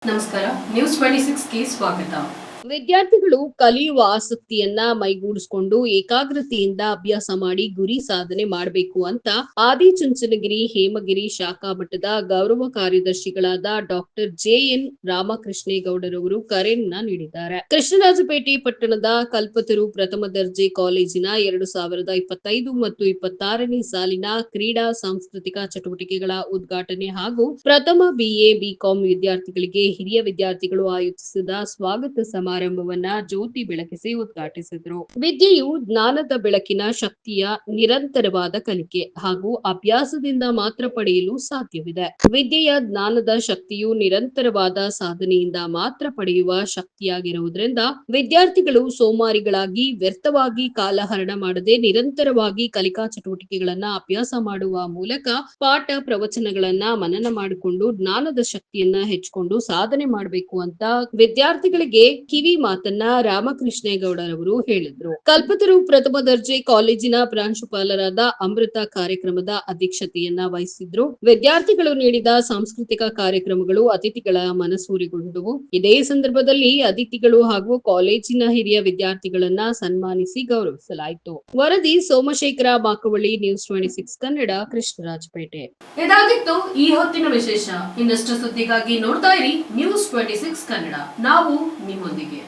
ನಮಸ್ಕಾರ ನ್ಯೂಸ್ 26 ಗೆ ಸ್ವಾಗತ. ವಿದ್ಯಾರ್ಥಿಗಳು ಕಲಿಯುವ ಆಸಕ್ತಿಯನ್ನ ಮೈಗೂಡಿಸಿಕೊಂಡು ಏಕಾಗ್ರತೆಯಿಂದ ಅಭ್ಯಾಸ ಮಾಡಿ ಗುರಿ ಸಾಧನೆ ಮಾಡಬೇಕು ಅಂತ ಆದಿಚುಂಚನಗಿರಿ ಹೇಮಗಿರಿ ಶಾಖಾ ಮಠದ ಗೌರವ ಕಾರ್ಯದರ್ಶಿಗಳಾದ ಡಾಕ್ಟರ್ ಜೆಎನ್ ರಾಮಕೃಷ್ಣೇಗೌಡರವರು ಕರೆಯನ್ನ ನೀಡಿದ್ದಾರೆ. ಕೃಷ್ಣರಾಜಪೇಟೆ ಪಟ್ಟಣದ ಕಲ್ಪತರು ಪ್ರಥಮ ದರ್ಜೆ ಕಾಲೇಜಿನ 2025 ಮತ್ತು 26ನೇ ಸಾಲಿನ ಕ್ರೀಡಾ ಸಾಂಸ್ಕೃತಿಕ ಚಟುವಟಿಕೆಗಳ ಉದ್ಘಾಟನೆ ಹಾಗೂ ಪ್ರಥಮ ಬಿಎ ಬಿಕಾಂ ವಿದ್ಯಾರ್ಥಿಗಳಿಗೆ ಹಿರಿಯ ವಿದ್ಯಾರ್ಥಿಗಳು ಆಯೋಜಿಸಿದ ಸ್ವಾಗತ ಸಮಾರಂಭವನ್ನ ಜ್ಯೋತಿ ಬೆಳಗಿಸಿ ಉದ್ಘಾಟಿಸಿದರು. ವಿದ್ಯೆಯು ಜ್ಞಾನದ ಬೆಳಕಿನ ಶಕ್ತಿಯ ನಿರಂತರವಾದ ಕಲಿಕೆ ಹಾಗೂ ಅಭ್ಯಾಸದಿಂದ ಮಾತ್ರ ಪಡೆಯಲು ಸಾಧ್ಯವಿದೆ. ವಿದ್ಯೆಯ ಜ್ಞಾನದ ಶಕ್ತಿಯು ನಿರಂತರವಾದ ಸಾಧನೆಯಿಂದ ಮಾತ್ರ ಪಡೆಯುವ ಶಕ್ತಿಯಾಗಿರುವುದರಿಂದ ವಿದ್ಯಾರ್ಥಿಗಳು ಸೋಮಾರಿಗಳಾಗಿ ವ್ಯರ್ಥವಾಗಿ ಕಾಲಹರಣ ಮಾಡದೆ ನಿರಂತರವಾಗಿ ಕಲಿಕಾ ಚಟುವಟಿಕೆಗಳನ್ನ ಅಭ್ಯಾಸ ಮಾಡುವ ಮೂಲಕ ಪಾಠ ಪ್ರವಚನಗಳನ್ನ ಮನನ ಮಾಡಿಕೊಂಡು ಜ್ಞಾನದ ಶಕ್ತಿಯನ್ನ ಹೆಚ್ಚಿಕೊಂಡು ಸಾಧನೆ ಮಾಡಬೇಕು ಅಂತ ವಿದ್ಯಾರ್ಥಿಗಳಿಗೆ ಕಿವಿ ಮಾತನ್ನ ರಾಮಕೃಷ್ಣೇಗೌಡರವರು ಹೇಳಿದ್ರು. ಕಲ್ಪತರು ಪ್ರಥಮ ದರ್ಜೆ ಕಾಲೇಜಿನ ಪ್ರಾಂಶುಪಾಲರಾದ ಅಮೃತ ಕಾರ್ಯಕ್ರಮದ ಅಧ್ಯಕ್ಷತೆಯನ್ನ ವಹಿಸಿದ್ರು. ವಿದ್ಯಾರ್ಥಿಗಳು ನೀಡಿದ ಸಾಂಸ್ಕೃತಿಕ ಕಾರ್ಯಕ್ರಮಗಳು ಅತಿಥಿಗಳ ಮನಸೂರೆಗೊಂಡವು. ಇದೇ ಸಂದರ್ಭದಲ್ಲಿ ಅತಿಥಿಗಳು ಹಾಗೂ ಕಾಲೇಜಿನ ಹಿರಿಯ ವಿದ್ಯಾರ್ಥಿಗಳನ್ನ ಸನ್ಮಾನಿಸಿ ಗೌರವಿಸಲಾಯಿತು. ವರದಿ ಸೋಮಶೇಖರ ಮಾಕವಳ್ಳಿ, ನ್ಯೂಸ್ 26 ಕನ್ನಡ, ಕೃಷ್ಣರಾಜಪೇಟೆ. ಇದಾಗಿತ್ತು ಈ ಹೊತ್ತಿನ ವಿಶೇಷ. ಇನ್ನಷ್ಟು ಸುದ್ದಿಗಾಗಿ ನೋಡ್ತಾ ಇರಿ ನ್ಯೂಸ್ 26 ಕನ್ನಡ. ನಾವು ನಿಮ್ಮೊಂದಿಗೆ.